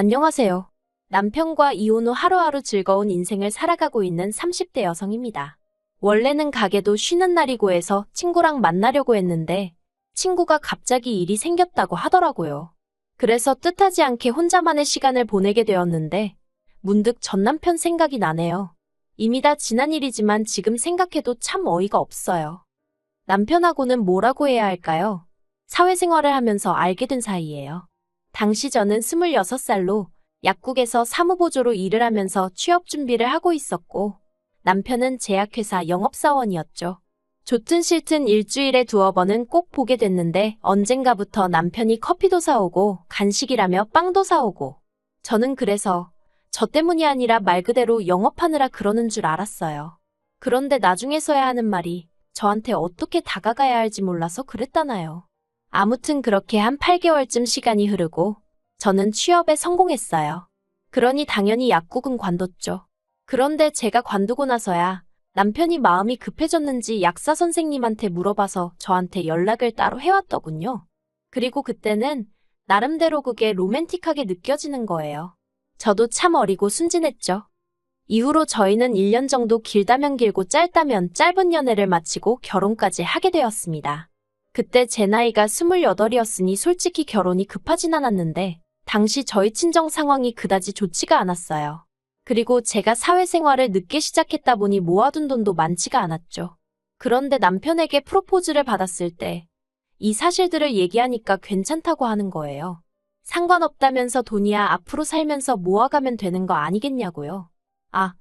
안녕하세요. 남편과 이혼 후 하루하루 즐거운 인생을 살아가고 있는 30대 여성입니다. 원래는 가게도 쉬는 날이고 해서 친구랑 만나려고 했는데 친구가 갑자기 일이 생겼다고 하더라고요. 그래서 뜻하지 않게 혼자만의 시간을 보내게 되었는데 문득 전 남편 생각이 나네요. 이미 다 지난 일이지만 지금 생각해도 참 어이가 없어요. 남편하고는 뭐라고 해야 할까요? 사회생활을 하면서 알게 된 사이예요. 당시 저는 26살로 약국에서 사무보조로 일을 하면서 취업 준비를 하고 있었고 남편은 제약회사 영업사원이었죠. 좋든 싫든 일주일에 두어 번은 꼭 보게 됐는데 언젠가부터 남편이 커피도 사오고 간식이라며 빵도 사오고 저는 그래서 저 때문이 아니라 말 그대로 영업하느라 그러는 줄 알았어요. 그런데 나중에서야 하는 말이 저한테 어떻게 다가가야 할지 몰라서 그랬다나요. 아무튼 그렇게 한 8개월쯤 시간이 흐르고 저는 취업에 성공했어요. 그러니 당연히 약국은 관뒀죠. 그런데 제가 관두고 나서야 남편이 마음이 급해졌는지 약사 선생님한테 물어봐서 저한테 연락을 따로 해왔더군요. 그리고 그때는 나름대로 그게 로맨틱하게 느껴지는 거예요. 저도 참 어리고 순진했죠. 이후로 저희는 1년 정도 길다면 길고 짧다면 짧은 연애를 마치고 결혼까지 하게 되었습니다. 그때 제 나이가 28이었으니 솔직히 결혼이 급하진 않았는데 당시 저희 친정 상황이 그다지 좋지가 않았어요. 그리고 제가 사회생활을 늦게 시작했다 보니 모아둔 돈도 많지가 않았죠. 그런데 남편에게 프로포즈를 받았을 때 이 사실들을 얘기하니까 괜찮다고 하는 거예요. 상관없다면서 돈이야 앞으로 살면서 모아가면 되는 거 아니겠냐고요. 아,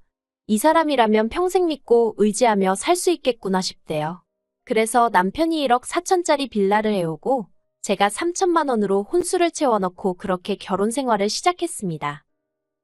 이 사람이라면 평생 믿고 의지하며 살 수 있겠구나 싶대요. 그래서 남편이 1억 4천짜리 빌라를 해오고 제가 3천만 원으로 혼수를 채워넣고 그렇게 결혼 생활을 시작했습니다.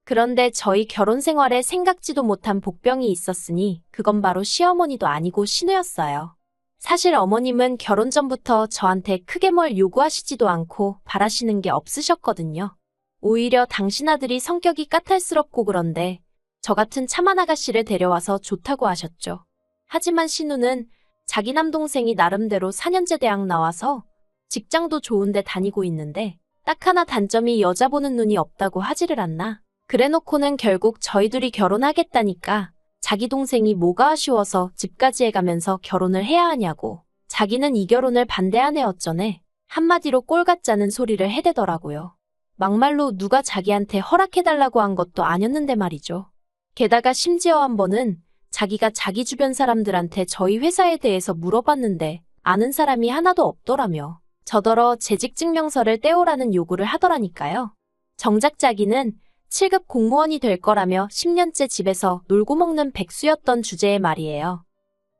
그런데 저희 결혼 생활에 생각지도 못한 복병이 있었으니 그건 바로 시어머니도 아니고 신우였어요. 사실 어머님은 결혼 전부터 저한테 크게 뭘 요구하시지도 않고 바라시는 게 없으셨거든요. 오히려 당신 아들이 성격이 까탈스럽고 그런데 저 같은 참한 아가씨를 데려와서 좋다고 하셨죠. 하지만 신우는 자기 남동생이 나름대로 4년제 대학 나와서 직장도 좋은데 다니고 있는데 딱 하나 단점이 여자 보는 눈이 없다고 하지를 않나. 그래놓고는 결국 저희 둘이 결혼하겠다니까 자기 동생이 뭐가 아쉬워서 집까지 해가면서 결혼을 해야 하냐고 자기는 이 결혼을 반대하네 어쩌네 한마디로 꼴 같자는 소리를 해대더라고요. 막말로 누가 자기한테 허락해달라고 한 것도 아니었는데 말이죠. 게다가 심지어 한 번은 자기가 자기 주변 사람들한테 저희 회사에 대해서 물어봤는데 아는 사람이 하나도 없더라며 저더러 재직증명서를 떼오라는 요구를 하더라니까요. 정작 자기는 7급 공무원이 될 거라며 10년째 집에서 놀고 먹는 백수였던 주제의 말이에요.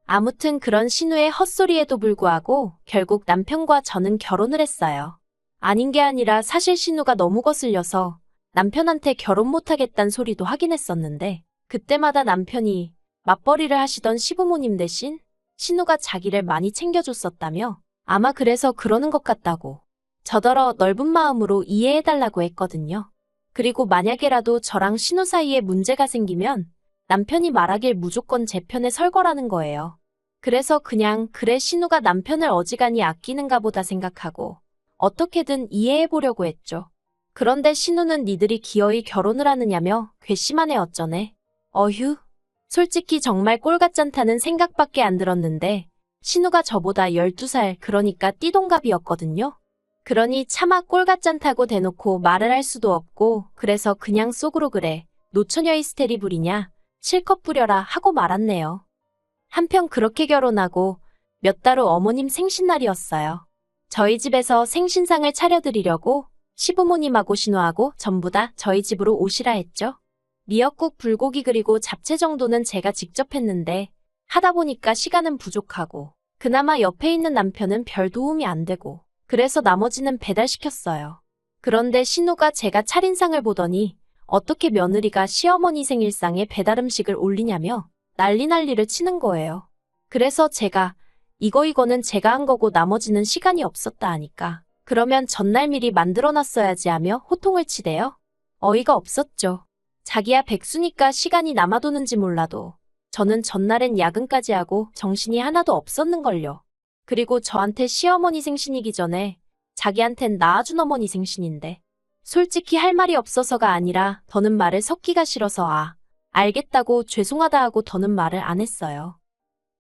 아무튼 그런 신우의 헛소리에도 불구하고 결국 남편과 저는 결혼을 했어요. 아닌 게 아니라 사실 신우가 너무 거슬려서 남편한테 결혼 못하겠다는 소리도 하긴 했었는데 그때마다 남편이 맞벌이를 하시던 시부모님 대신 신우가 자기를 많이 챙겨줬었다며 아마 그래서 그러는 것 같다고 저더러 넓은 마음으로 이해해달라고 했거든요. 그리고 만약에라도 저랑 신우 사이에 문제가 생기면 남편이 말하길 무조건 제 편에 설 거라는 거예요. 그래서 그냥 그래 신우가 남편을 어지간히 아끼는가 보다 생각하고 어떻게든 이해해보려고 했죠. 그런데 신우는 니들이 기어이 결혼을 하느냐며 괘씸하네 어쩌네. 어휴. 솔직히 정말 꼴같잖다는 생각밖에 안 들었는데 신우가 저보다 12살 그러니까 띠동갑이었거든요. 그러니 차마 꼴같잖다고 대놓고 말을 할 수도 없고 그래서 그냥 속으로 그래 노처녀 히스테리 부리냐 실컷 부려라 하고 말았네요. 한편 그렇게 결혼하고 몇 달 후 어머님 생신날이었어요. 저희 집에서 생신상을 차려드리려고 시부모님하고 신우하고 전부 다 저희 집으로 오시라 했죠. 미역국 불고기 그리고 잡채 정도는 제가 직접 했는데 하다 보니까 시간은 부족하고 그나마 옆에 있는 남편은 별 도움이 안 되고 그래서 나머지는 배달시켰어요. 그런데 신우가 제가 차린 상을 보더니 어떻게 며느리가 시어머니 생일상에 배달음식을 올리냐며 난리를 치는 거예요. 그래서 제가 이거는 제가 한 거고 나머지는 시간이 없었다 하니까 그러면 전날 미리 만들어놨어야지 하며 호통을 치대요. 어이가 없었죠. 자기야 백수니까 시간이 남아도는지 몰라도 저는 전날엔 야근까지 하고 정신이 하나도 없었는걸요. 그리고 저한테 시어머니 생신이기 전에 자기한텐 낳아준 어머니 생신인데 솔직히 할 말이 없어서가 아니라 더는 말을 섞기가 싫어서 알겠다고 죄송하다 하고 더는 말을 안 했어요.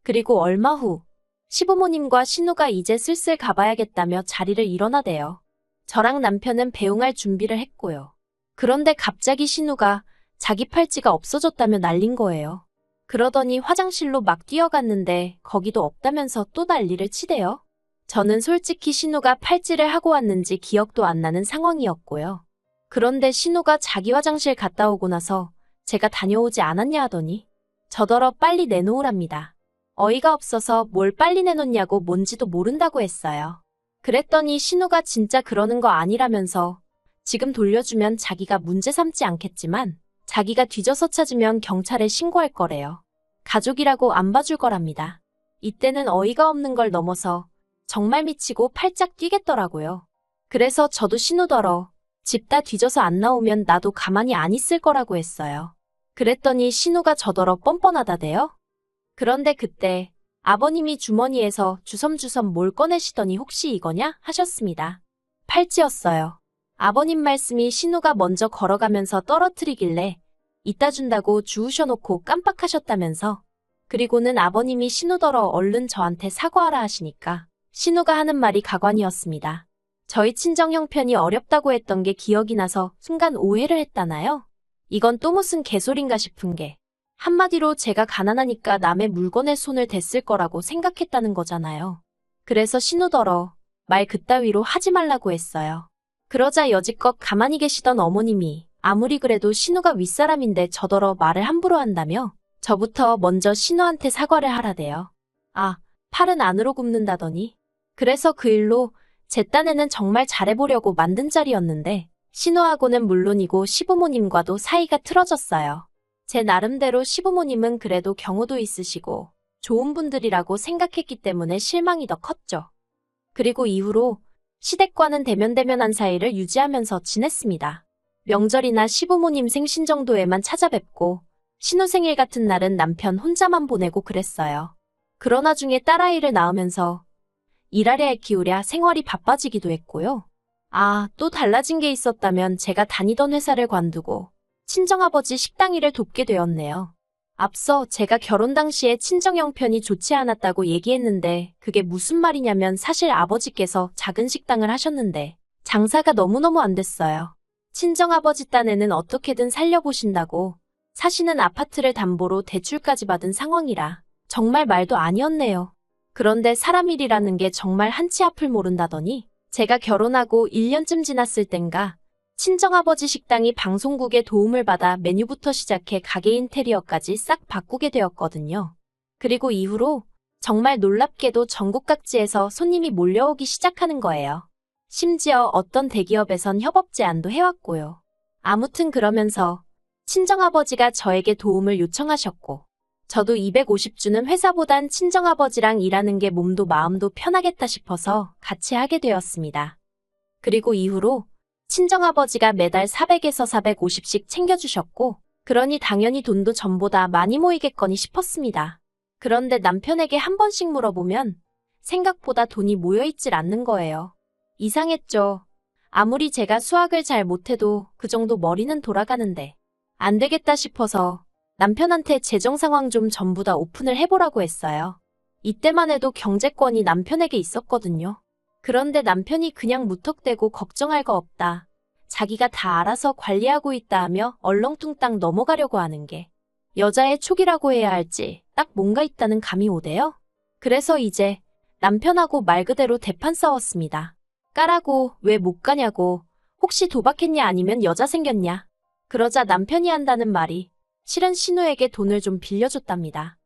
그리고 얼마 후 시부모님과 신우가 이제 슬슬 가봐야겠다며 자리를 일어나대요. 저랑 남편은 배웅할 준비를 했고요. 그런데 갑자기 신우가 자기 팔찌가 없어졌다며 날린 거예요. 그러더니 화장실로 막 뛰어갔는데 거기도 없다면서 또 난리를 치대요. 저는 솔직히 신우가 팔찌를 하고 왔는지 기억도 안 나는 상황이었고요. 그런데 신우가 자기 화장실 갔다 오고 나서 제가 다녀오지 않았냐 하더니 저더러 빨리 내놓으랍니다. 어이가 없어서 뭘 빨리 내놓냐고 뭔지도 모른다고 했어요. 그랬더니 신우가 진짜 그러는 거 아니라면서 지금 돌려주면 자기가 문제 삼지 않겠지만 자기가 뒤져서 찾으면 경찰에 신고할 거래요. 가족이라고 안 봐줄 거랍니다. 이때는 어이가 없는 걸 넘어서 정말 미치고 팔짝 뛰겠더라고요. 그래서 저도 신우더러 집 다 뒤져서 안 나오면 나도 가만히 안 있을 거라고 했어요. 그랬더니 신우가 저더러 뻔뻔하다대요. 그런데 그때 아버님이 주머니에서 주섬주섬 뭘 꺼내시더니 혹시 이거냐 하셨습니다. 팔찌였어요. 아버님 말씀이 신우가 먼저 걸어가면서 떨어뜨리길래 이따 준다고 주우셔놓고 깜빡하셨다면서 그리고는 아버님이 신우더러 얼른 저한테 사과하라 하시니까 신우가 하는 말이 가관이었습니다. 저희 친정 형편이 어렵다고 했던 게 기억이 나서 순간 오해를 했다나요? 이건 또 무슨 개소린가 싶은 게 한마디로 제가 가난하니까 남의 물건에 손을 댔을 거라고 생각했다는 거잖아요. 그래서 신우더러 말 그따위로 하지 말라고 했어요. 그러자 여지껏 가만히 계시던 어머님이 아무리 그래도 신우가 윗사람인데 저더러 말을 함부로 한다며 저부터 먼저 신우한테 사과를 하라대요. 팔은 안으로 굽는다더니. 그래서 그 일로 제 딴에는 정말 잘해보려고 만든 자리였는데 신우하고는 물론이고 시부모님과도 사이가 틀어졌어요. 제 나름대로 시부모님은 그래도 경우도 있으시고 좋은 분들이라고 생각했기 때문에 실망이 더 컸죠. 그리고 이후로 시댁과는 대면대면한 사이를 유지하면서 지냈습니다. 명절이나 시부모님 생신 정도에만 찾아뵙고 신우 생일 같은 날은 남편 혼자만 보내고 그랬어요. 그러나 중에 딸아이를 낳으면서 일하랴 애 키우랴 생활이 바빠지기도 했고요. 또 달라진 게 있었다면 제가 다니던 회사를 관두고 친정아버지 식당 일을 돕게 되었네요. 앞서 제가 결혼 당시에 친정 형편이 좋지 않았다고 얘기했는데 그게 무슨 말이냐면 사실 아버지께서 작은 식당을 하셨는데 장사가 너무너무 안 됐어요. 친정아버지 딴에는 어떻게든 살려보신다고 사시는 아파트를 담보로 대출까지 받은 상황이라 정말 말도 아니었네요. 그런데 사람 일이라는 게 정말 한치 앞을 모른다더니 제가 결혼하고 1년쯤 지났을 땐가 친정아버지 식당이 방송국의 도움을 받아 메뉴부터 시작해 가게 인테리어까지 싹 바꾸게 되었거든요. 그리고 이후로 정말 놀랍게도 전국 각지에서 손님이 몰려오기 시작하는 거예요. 심지어 어떤 대기업에선 협업 제안도 해왔고요. 아무튼 그러면서 친정아버지가 저에게 도움을 요청하셨고 저도 250주는 회사보단 친정아버지랑 일하는 게 몸도 마음도 편하겠다 싶어서 같이 하게 되었습니다. 그리고 이후로 친정아버지가 매달 400에서 450씩 챙겨주셨고 그러니 당연히 돈도 전보다 많이 모이겠거니 싶었습니다. 그런데 남편에게 한 번씩 물어보면 생각보다 돈이 모여있질 않는 거예요. 이상했죠. 아무리 제가 수학을 잘 못해도 그 정도 머리는 돌아가는데 안 되겠다 싶어서 남편한테 재정 상황 좀 전부 다 오픈을 해보라고 했어요. 이때만 해도 경제권이 남편에게 있었거든요. 그런데 남편이 그냥 무턱대고 걱정할 거 없다. 자기가 다 알아서 관리하고 있다 하며 얼렁뚱땅 넘어가려고 하는 게 여자의 촉이라고 해야 할지 딱 뭔가 있다는 감이 오대요. 그래서 이제 남편하고 말 그대로 대판 싸웠습니다. 까라고 왜 못 가냐고 혹시 도박했냐 아니면 여자 생겼냐. 그러자 남편이 한다는 말이 실은 신우에게 돈을 좀 빌려줬답니다.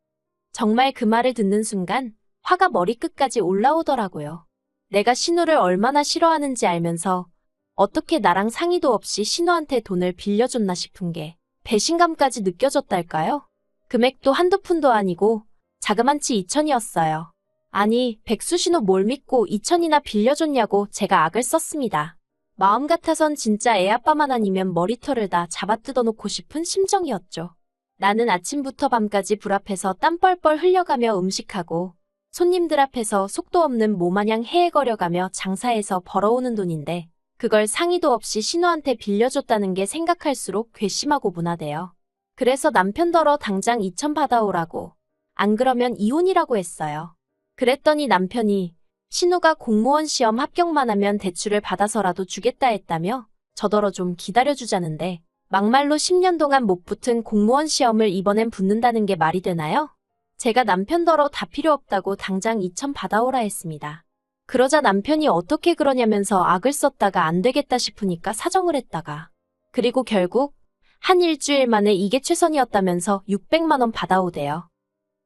정말 그 말을 듣는 순간 화가 머리끝까지 올라오더라고요. 내가 신우를 얼마나 싫어하는지 알면서 어떻게 나랑 상의도 없이 신우한테 돈을 빌려줬나 싶은 게 배신감까지 느껴졌달까요? 금액도 한두 푼도 아니고 자그만치 2천이었어요. 아니, 백수신우 뭘 믿고 2천이나 빌려줬냐고 제가 악을 썼습니다. 마음 같아선 진짜 애아빠만 아니면 머리털을 다 잡아뜯어놓고 싶은 심정이었죠. 나는 아침부터 밤까지 불 앞에서 땀 뻘뻘 흘려가며 음식하고 손님들 앞에서 속도 없는 모마냥 헤헤거려가며 장사해서 벌어오는 돈인데 그걸 상의도 없이 신우한테 빌려줬다는 게 생각할수록 괘씸하고 무나대요. 그래서 남편더러 당장 2천 받아오라고. 안 그러면 이혼이라고 했어요. 그랬더니 남편이 신우가 공무원 시험 합격만 하면 대출을 받아서라도 주겠다 했다며 저더러 좀 기다려주자는데 막말로 10년 동안 못 붙은 공무원 시험을 이번엔 붙는다는 게 말이 되나요? 제가 남편더러 다 필요 없다고 당장 2천 받아오라 했습니다. 그러자 남편이 어떻게 그러냐면서 악을 썼다가 안 되겠다 싶으니까 사정을 했다가 그리고 결국 한 일주일 만에 이게 최선이었다면서 600만 원 받아오대요.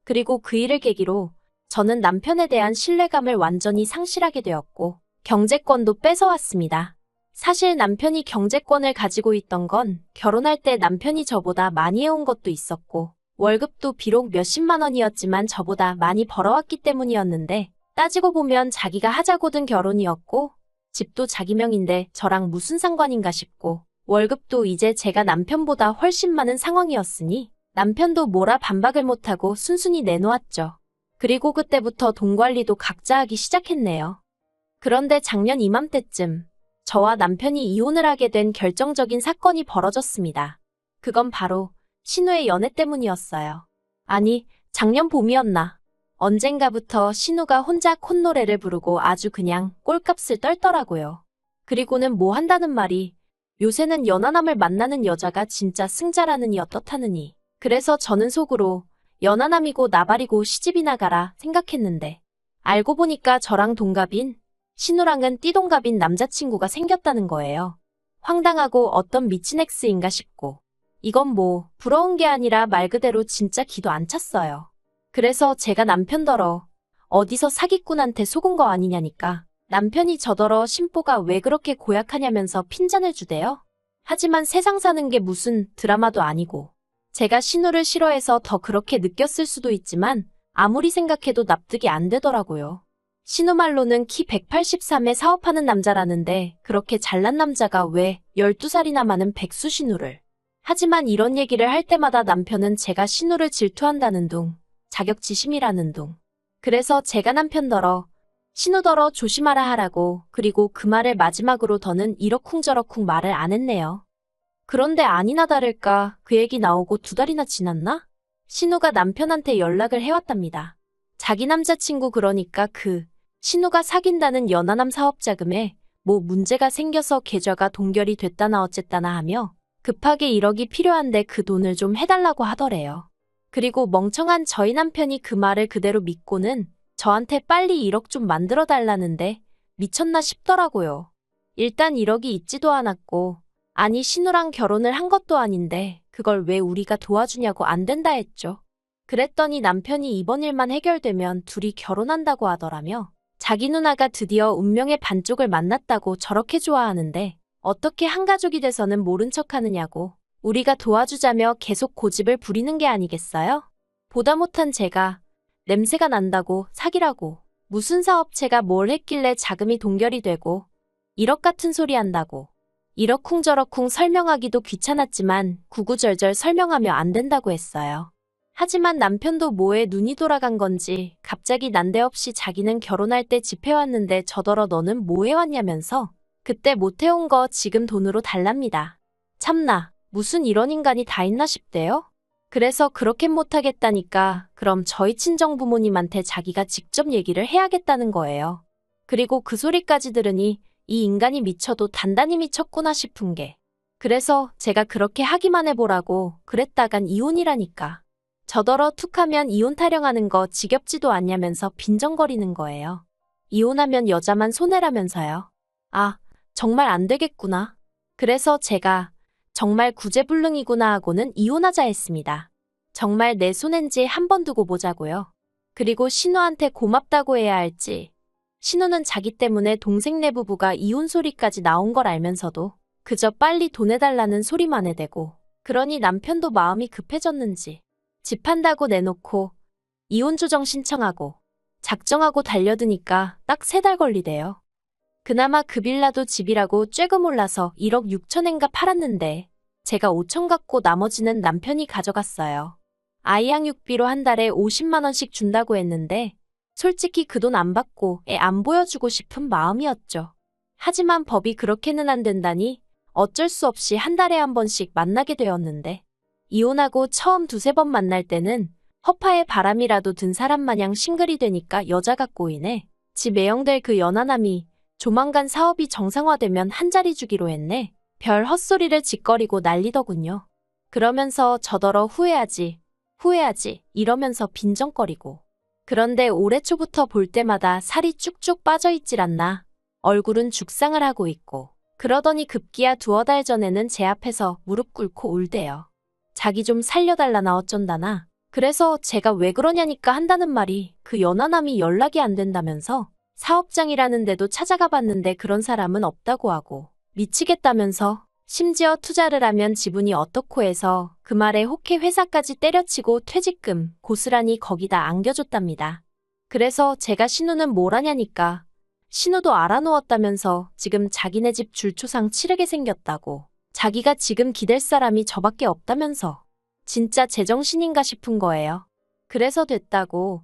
그리고 그 일을 계기로 저는 남편에 대한 신뢰감을 완전히 상실하게 되었고 경제권도 뺏어왔습니다. 사실 남편이 경제권을 가지고 있던 건 결혼할 때 남편이 저보다 많이 해온 것도 있었고 월급도 비록 몇십만 원이었지만 저보다 많이 벌어왔기 때문이었는데 따지고 보면 자기가 하자고 든 결혼이었고 집도 자기 명인데 저랑 무슨 상관인가 싶고 월급도 이제 제가 남편보다 훨씬 많은 상황이었으니 남편도 뭐라 반박을 못하고 순순히 내놓았죠. 그리고 그때부터 돈 관리도 각자 하기 시작했네요. 그런데 작년 이맘때쯤 저와 남편이 이혼을 하게 된 결정적인 사건이 벌어졌습니다. 그건 바로 신우의 연애 때문이었어요. 아니, 작년 봄이었나. 언젠가부터 신우가 혼자 콧노래를 부르고 아주 그냥 꼴값을 떨더라고요. 그리고는 뭐 한다는 말이 요새는 연하남을 만나는 여자가 진짜 승자라느니 어떻다느니. 그래서 저는 속으로 연하남이고 나발이고 시집이나 가라 생각했는데 알고 보니까 저랑 동갑인 신우랑은 띠동갑인 남자친구가 생겼다는 거예요. 황당하고 어떤 미친 엑스인가 싶고 이건 뭐 부러운 게 아니라 말 그대로 진짜 기도 안 찼어요. 그래서 제가 남편더러 어디서 사기꾼한테 속은 거 아니냐니까 남편이 저더러 심보가 왜 그렇게 고약하냐면서 핀잔을 주대요. 하지만 세상 사는 게 무슨 드라마도 아니고 제가 신우를 싫어해서 더 그렇게 느꼈을 수도 있지만 아무리 생각해도 납득이 안 되더라고요. 신우 말로는 키 183에 사업하는 남자라는데 그렇게 잘난 남자가 왜 12살이나 많은 백수 신우를. 하지만 이런 얘기를 할 때마다 남편은 제가 신우를 질투한다는 둥, 자격지심이라는 둥. 그래서 제가 남편더러 신우더러 조심하라 하라고 그리고 그 말을 마지막으로 더는 이러쿵저러쿵 말을 안 했네요. 그런데 아니나 다를까 그 얘기 나오고 2달이나 지났나? 신우가 남편한테 연락을 해왔답니다. 자기 남자친구 그러니까 신우가 사귄다는 연하남 사업자금에 뭐 문제가 생겨서 계좌가 동결이 됐다나 어쨌다나 하며 급하게 1억이 필요한데 그 돈을 좀 해달라고 하더래요. 그리고 멍청한 저희 남편이 그 말을 그대로 믿고는 저한테 빨리 1억 좀 만들어 달라는데 미쳤나 싶더라고요. 일단 1억이 있지도 않았고 아니 신우랑 결혼을 한 것도 아닌데 그걸 왜 우리가 도와주냐고 안 된다 했죠. 그랬더니 남편이 이번 일만 해결되면 둘이 결혼한다고 하더라며 자기 누나가 드디어 운명의 반쪽을 만났다고 저렇게 좋아하는데 어떻게 한 가족이 돼서는 모른 척하느냐고 우리가 도와주자며 계속 고집을 부리는 게 아니겠어요? 보다 못한 제가 냄새가 난다고 사기라고 무슨 사업체가 뭘 했길래 자금이 동결이 되고 1억 같은 소리 한다고 이러쿵저러쿵 설명하기도 귀찮았지만 구구절절 설명하며 안 된다고 했어요. 하지만 남편도 뭐에 눈이 돌아간 건지 갑자기 난데없이 자기는 결혼할 때 집 해왔는데 저더러 너는 뭐 해왔냐면서 그때 못 해온 거 지금 돈으로 달랍니다. 참나 무슨 이런 인간이 다 있나 싶대요. 그래서 그렇게 못하겠다니까 그럼 저희 친정부모님한테 자기가 직접 얘기를 해야겠다는 거예요. 그리고 그 소리까지 들으니 이 인간이 미쳐도 단단히 미쳤구나 싶은 게 그래서 제가 그렇게 하기만 해보라고 그랬다간 이혼이라니까. 저더러 툭하면 이혼 타령하는 거 지겹지도 않냐면서 빈정거리는 거예요. 이혼하면 여자만 손해라면서요. 아, 정말 안 되겠구나. 그래서 제가 정말 구제불능이구나 하고는 이혼하자 했습니다. 정말 내 손엔지 한 번 두고 보자고요. 그리고 신우한테 고맙다고 해야 할지. 신우는 자기 때문에 동생네 부부가 이혼 소리까지 나온 걸 알면서도 그저 빨리 돈 해달라는 소리만 해대고 그러니 남편도 마음이 급해졌는지 집 한다고 내놓고 이혼 조정 신청하고 작정하고 달려드니까 딱 3달 걸리대요. 그나마 그 빌라도 집이라고 쬐금 올라서 1억 6천엔가 팔았는데 제가 5천 갖고 나머지는 남편이 가져갔어요. 아이 양육비로 한 달에 50만 원씩 준다고 했는데 솔직히 그 돈 안 받고 애 안 보여주고 싶은 마음이었죠. 하지만 법이 그렇게는 안 된다니 어쩔 수 없이 한 달에 한 번씩 만나게 되었는데 이혼하고 처음 두세 번 만날 때는 허파에 바람이라도 든 사람 마냥 싱글이 되니까 여자가 꼬이네. 집 애영될 그 연하남이 조만간 사업이 정상화되면 한 자리 주기로 했네. 별 헛소리를 짓거리고 난리더군요. 그러면서 저더러 후회하지 이러면서 빈정거리고. 그런데 올해 초부터 볼 때마다 살이 쭉쭉 빠져있질 않나. 얼굴은 죽상을 하고 있고. 그러더니 급기야 두어 달 전에는 제 앞에서 무릎 꿇고 울대요. 자기 좀 살려달라나 어쩐다나. 그래서 제가 왜 그러냐니까 한다는 말이 그 연하남이 연락이 안 된다면서 사업장이라는 데도 찾아가 봤는데 그런 사람은 없다고 하고 미치겠다면서 심지어 투자를 하면 지분이 어떻고 해서 그 말에 혹해 회사까지 때려치고 퇴직금 고스란히 거기다 안겨줬답니다. 그래서 제가 신우는 뭘 하냐니까 신우도 알아놓았다면서 지금 자기네 집 줄초상 치르게 생겼다고 자기가 지금 기댈 사람이 저밖에 없다면서 진짜 제정신인가 싶은 거예요. 그래서 됐다고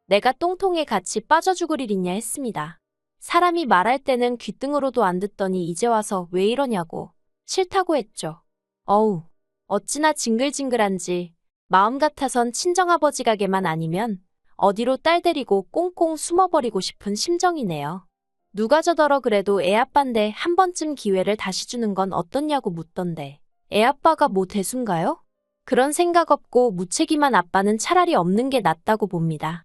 내가 똥통에 같이 빠져 죽을 일 있냐 했습니다. 사람이 말할 때는 귓등으로도 안 듣더니 이제 와서 왜 이러냐고 싫다고 했죠. 어우, 어찌나 징글징글한지 마음 같아선 친정아버지 가게만 아니면 어디로 딸 데리고 꽁꽁 숨어버리고 싶은 심정이네요. 누가 저더러 그래도 애아빠인데 한 번쯤 기회를 다시 주는 건 어떻냐고 묻던데 애아빠가 뭐 대수인가요? 그런 생각 없고 무책임한 아빠는 차라리 없는 게 낫다고 봅니다.